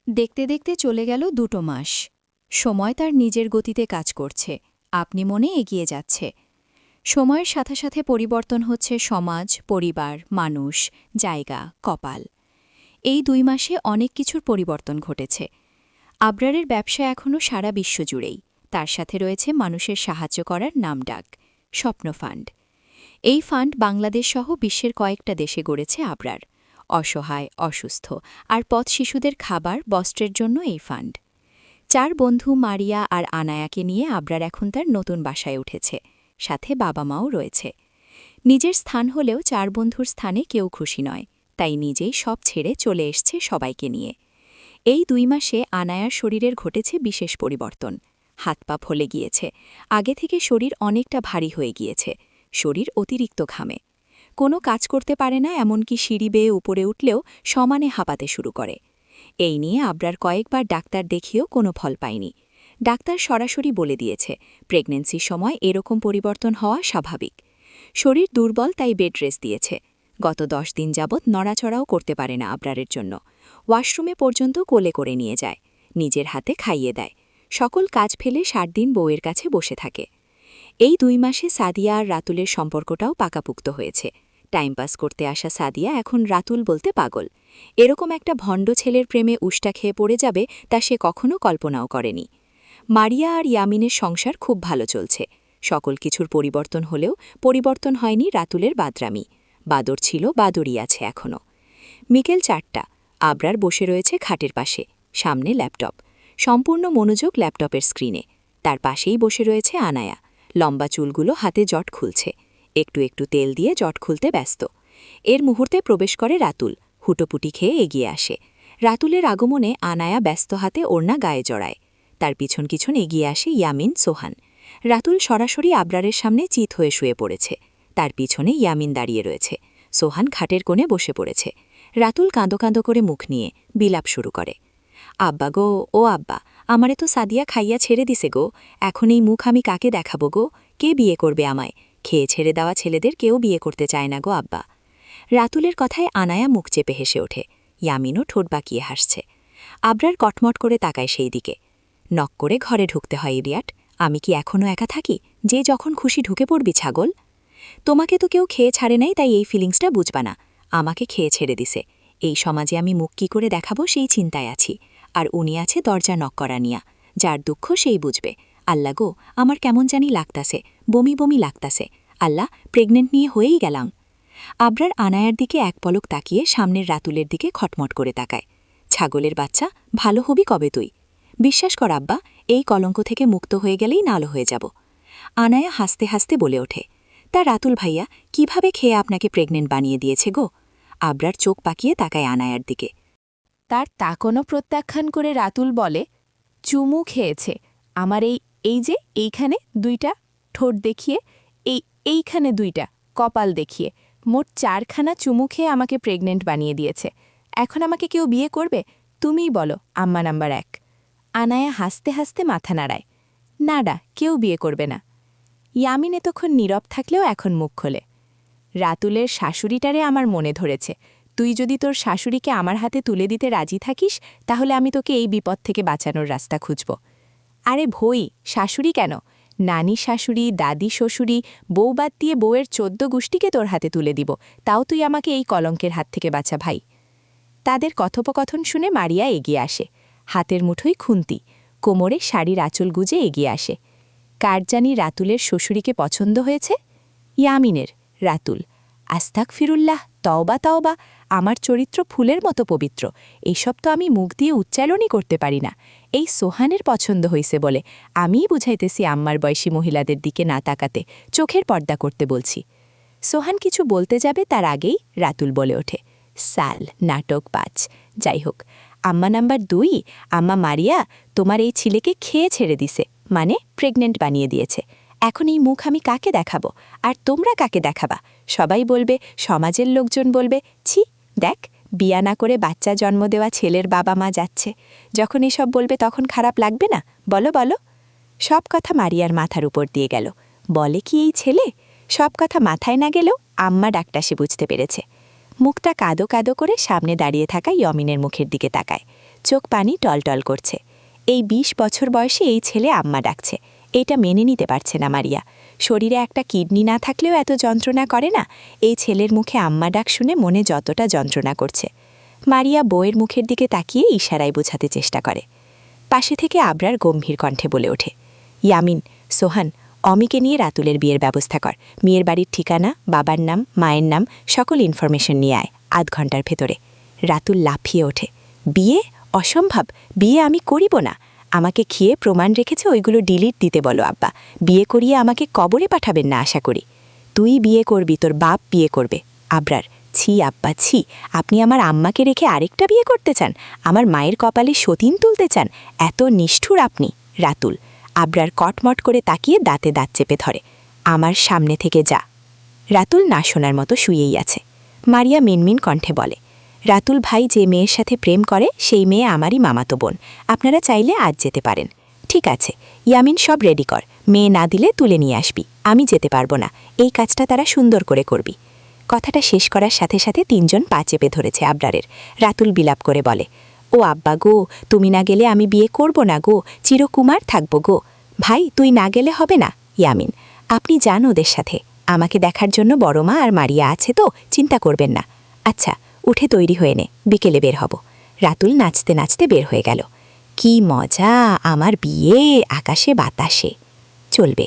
দেখতে দেখতে চলে গেল 2 মাস। সময় তার নিজের গতিতে কাজ করছে, আপনি মনে এগিয়ে যাচ্ছে। সময়ের সাথে সাথে পরিবর্তন হচ্ছে সমাজ, পরিবার, মানুষ, জায়গা, কপাল। এই 2 মাসে অনেক কিছুর পরিবর্তন ঘটেছে। আবরারের ব্যবসা এখনও সারা বিশ্ব জুড়েই, তার সাথে রয়েছে মানুষের সাহায্য করার নামডাক, স্বপ্ন ফান্ড। এই ফান্ড বাংলাদেশ সহ বিশ্বের কয়েকটা দেশে গড়েছে আবরার। অসহায়, অসুস্থ আর পথ শিশুদের খাবার, বস্ত্রের জন্য এই ফান্ড। 4 বন্ধু মারিয়া আর আনায়াকে নিয়ে আবরার এখন তার নতুন বাসায় উঠেছে, সাথে বাবা মাও রয়েছে। নিজের স্থান হলেও 4 বন্ধুর স্থানে কেউ খুশি নয়, তাই নিজেই সব ছেড়ে চলে এসছে সবাইকে নিয়ে। এই 2 মাসে আনায়ার শরীরের ঘটেছে বিশেষ পরিবর্তন। হাত পা ফলে গিয়েছে, আগে থেকে শরীর অনেকটা ভারী হয়ে গিয়েছে, শরীর অতিরিক্ত ঘামে। কোনো কাজ করতে পারে না, এমনকি সিঁড়ি বেয়ে উপরে উঠলেও সমানে হাঁপাতে শুরু করে। এই নিয়ে আবরার কয়েকবার ডাক্তার দেখিয়েও কোনো ফল পায়নি। ডাক্তার সরাসরি বলে দিয়েছে, প্রেগন্যান্সির সময় এরকম পরিবর্তন হওয়া স্বাভাবিক। শরীর দুর্বল, তাই বেড রেস্ট দিয়েছে। গত 10 দিন যাবৎ নড়াচড়াও করতে পারে না আবরারের জন্য। ওয়াশরুমে পর্যন্ত কোলে করে নিয়ে যায়, নিজের হাতে খাইয়ে দেয়। সকল কাজ ফেলে 7 দিন বউয়ের কাছে বসে থাকে। এই 2 মাসে সাদিয়া আর রাতুলের সম্পর্কটাও পাকাপুক্ত হয়েছে। টাইম পাস করতে আসা সাদিয়া এখন রাতুল বলতে পাগল। এরকম একটা ভণ্ড ছেলের প্রেমে উষ্টা খেয়ে পড়ে যাবে তা সে কখনো কল্পনাও করেনি। মারিয়া আর ইয়ামিনের সংসার খুব ভালো চলছে। সকল কিছুর পরিবর্তন হলেও পরিবর্তন হয়নি রাতুলের বাদরামি। বাদর ছিল, বাদরই আছে এখনও। বিকেল 4টা, আবরার বসে রয়েছে খাটের পাশে, সামনে ল্যাপটপ। সম্পূর্ণ মনোযোগ ল্যাপটপের স্ক্রিনে। তার পাশেই বসে রয়েছে আনায়া, লম্বা চুলগুলো হাতে জট খুলছে। একটু একটু তেল দিয়ে জট খুলতে ব্যস্ত। এর মুহূর্তে প্রবেশ করে রাতুল, হুটোপুটি খেয়ে এগিয়ে আসে। রাতুলের আগমনে আনায়া ব্যস্ত হাতে ওড়না গায়ে জড়ায়। তার পিছন পিছন এগিয়ে আসে ইয়ামিন, সোহান। রাতুল সরাসরি আবরারের সামনে চিত হয়ে শুয়ে পড়েছে। তার পিছনে ইয়ামিন দাঁড়িয়ে রয়েছে। সোহান খাটের কোণে বসে পড়েছে। রাতুল কাঁদো কাঁদো করে মুখ নিয়ে বিলাপ শুরু করে। আব্বা গো, ও আব্বা, আমারে তো সাদিয়া খাইয়া ছেড়ে দিছে গো। এখন এই মুখ আমি কাকে দেখাবো গো? কে বিয়ে করবে আমায়? খেয়ে ছেড়ে দেওয়া ছেলেদের কেউ বিয়ে করতে চায় না গো আব্বা। রাতুলের কথায় আনায়া মুখ চেপে হেসে ওঠে। ইয়ামিনও ঠোঁট বাঁকিয়ে হাসছে। আবরার কটমট করে তাকায় সেই দিকে। নক করে ঘরে ঢুকতে হয় ইরিয়াট। আমি কি এখনও একা থাকি? যে যখন খুশি ঢুকে পড়বি ছাগল। তোমাকে তো কেউ খেয়ে ছাড়ে নাই, তাই এই ফিলিংসটা বুঝবা না। আমাকে খেয়ে ছেড়ে দিছে। এই সমাজে আমি মুখ কি করে দেখাবো সেই চিন্তায় আছি। আর উনি আছে দরজা নক করা নিয়া। যার দুঃখ সেই বুঝবে। আল্লাহ গো, আমার কেমন জানি লাগতাছে, বমি বমি লাগতাছে। আল্লাহ, প্রেগনেন্ট নিয়ে হয়েই গেলাম। আবরার আনায়ার দিকে এক পলক তাকিয়ে সামনের রাতুলের দিকে খটমট করে তাকায়। ছাগলের বাচ্চা, ভালো হবি কবে তুই? বিশ্বাস কর আব্বা, এই কলঙ্ক থেকে মুক্ত হয়ে গেলেই নালো হয়ে যাব। আনায়া হাসতে হাসতে বলে ওঠে, তা রাতুল ভাইয়া কিভাবে খেয়ে আপনাকে প্রেগনেন্ট বানিয়ে দিয়েছে গো? আবরার চোখ পাকিয়ে তাকায় আনায়ার দিকে। তার তাকনো প্রত্যাখ্যান করে রাতুল বলে, চুমু খেয়েছে। আমার এই যে এইখানে 2টা ঠোঁট দেখিয়ে, এইখানে 2টা কপাল দেখিয়ে, মোট 4খানা চুমু খেয়ে আমাকে প্রেগনেন্ট বানিয়ে দিয়েছে। এখন আমাকে কেউ বিয়ে করবে? তুমিই বলো, আম্মা নাম্বার 1। আনায়া হাসতে হাসতে মাথা নাড়ায়। নাডা, কেউ বিয়ে করবে না। ইয়ামিন এতক্ষণ নীরব থাকলেও এখন মুখ খোলে। রাতুলের শাশুড়িটারে আমার মনে ধরেছে। তুই যদি তোর শাশুড়িকে আমার হাতে তুলে দিতে রাজি থাকিস, তাহলে আমি তোকে এই বিপদ থেকে বাঁচানোর রাস্তা খুঁজব। আরে ভই, শাশুড়ি কেন? নানি শাশুড়ি, দাদি শ্বশুরি, বউ বাদ দিয়ে বউয়ের 14 গোষ্ঠীকে তোর হাতে তুলে দিব, তাও তুই আমাকে এই কলঙ্কের হাত থেকে বাঁচা ভাই। তাদের কথোপকথন শুনে মারিয়া এগিয়ে আসে। হাতের মুঠোয় খুন্তি, কোমরে শাড়ির আঁচল গুজে এগিয়ে আসে। কার জানি রাতুলের শ্বশুরিকে পছন্দ হয়েছে? ইয়ামিনের। রাতুল, আস্তাক ফিরুল্লাহ, তওবা তওবা, আমার চরিত্র ফুলের মতো পবিত্র, এইসব তো আমি মুখ দিয়ে উচ্চারণই করতে পারি না। এই সোহানের পছন্দ হইছে বলে আমিই বুঝাইতেছি আম্মার বয়সী মহিলাদের দিকে না তাকাতে, চোখের পর্দা করতে বলছি। সোহান কিছু বলতে যাবে তার আগেই রাতুল বলে ওঠে, সাল নাটক বাজ। যাই হোক, আম্মা নাম্বার 2, আম্মা মারিয়া তোমার এই ছেলেকে খেয়ে ছেড়ে দিছে, মানে প্রেগনেন্ট বানিয়ে দিয়েছে। এখন এই মুখ আমি কাকে দেখাবো? আর তোমরা কাকে দেখাবা? সবাই বলবে, সমাজের লোকজন বলবে, ছি দেখ, বিয়া না করে বাচ্চা জন্ম দেওয়া ছেলের বাবা মা যাচ্ছে। যখন এসব বলবে তখন খারাপ লাগবে না? বলো বলো। সব কথা মারিয়ার মাথার উপর দিয়ে গেল। বলে কি এই ছেলে? সব কথা মাথায় না গেলেও আম্মা ডাকটা সে বুঝতে পেরেছে। মুখটা কাদো কাদো করে সামনে দাঁড়িয়ে থাকা ইয়মিনের মুখের দিকে তাকায়। চোখ পানি টলটল করছে। এই ২০ বছর বয়সে এই ছেলে আম্মা ডাকছে। এটা মেনে নিতে পারছে না মারিয়া। শরীরে একটা কিডনি না থাকলেও এত যন্ত্রণা করে না। এই ছেলের মুখে আম্মা ডাক শুনে মনে যতটা যন্ত্রণা করছে। মারিয়া বউয়ের মুখের দিকে তাকিয়ে ইশারায় বোঝাতে চেষ্টা করে। পাশে থেকে আবরার গম্ভীর কণ্ঠে বলে ওঠে, ইয়ামিন, সোহান, অমিকে নিয়ে রাতুলের বিয়ের ব্যবস্থা কর। মেয়ের বাড়ির ঠিকানা, বাবার নাম, মায়ের নাম, সকল ইনফরমেশন নিয়ে আয় ৮ ঘন্টার ভেতরে। রাতুল লাফিয়ে ওঠে, বিয়ে? অসম্ভব, বিয়ে আমি করিব না। আমাকে খেয়ে প্রমাণ রেখেছে, ওইগুলো ডিলিট দিতে বলো আব্বা। বিয়ে করিয়ে আমাকে কবরে পাঠাবেন না আশা করি। তুই বিয়ে করবি, তোর বাপ বিয়ে করবে। আবরার, ছি আব্বা ছি, আপনি আমার আম্মাকে রেখে আরেকটা বিয়ে করতে চান? আমার মায়ের কপালে সতীন তুলতে চান? এত নিষ্ঠুর আপনি। রাতুল আবরার কটমট করে তাকিয়ে দাঁতে দাঁত চেপে ধরে, আমার সামনে থেকে যা। রাতুল না শোনার মতো শুয়েই আছে। মারিয়া মিনমিন কণ্ঠে বলে, রাতুল ভাই যে মেয়ের সাথে প্রেম করে সেই মেয়ে আমারই মামাতো বোন। আপনারা চাইলে আজ যেতে পারেন। ঠিক আছে, ইয়ামিন সব রেডি কর। মেয়ে না দিলে তুলে নিয়ে আসবি। আমি যেতে পারবো না, এই কাজটা তারা সুন্দর করে করবি। কথাটা শেষ করার সাথে সাথে ৩ জন পা চেপে ধরেছে আবরারের। রাতুল বিলাপ করে বলে, ও আব্বা গো, তুমি না গেলে আমি বিয়ে করব না গো, চিরকুমার থাকবো গো। ভাই তুই না গেলে হবে না। ইয়ামিন, আপনি যান ওদের সাথে। আমাকে দেখার জন্য বড় মা আর মারিয়া আছে তো, চিন্তা করবেন না। আচ্ছা, উঠে তৈরি হয়ে নে, বিকেলে বের হব। রাতুল নাচতে নাচতে বের হয়ে গেল। কি মজা, আমার বিয়ে আকাশে বাতাসে। চলবে।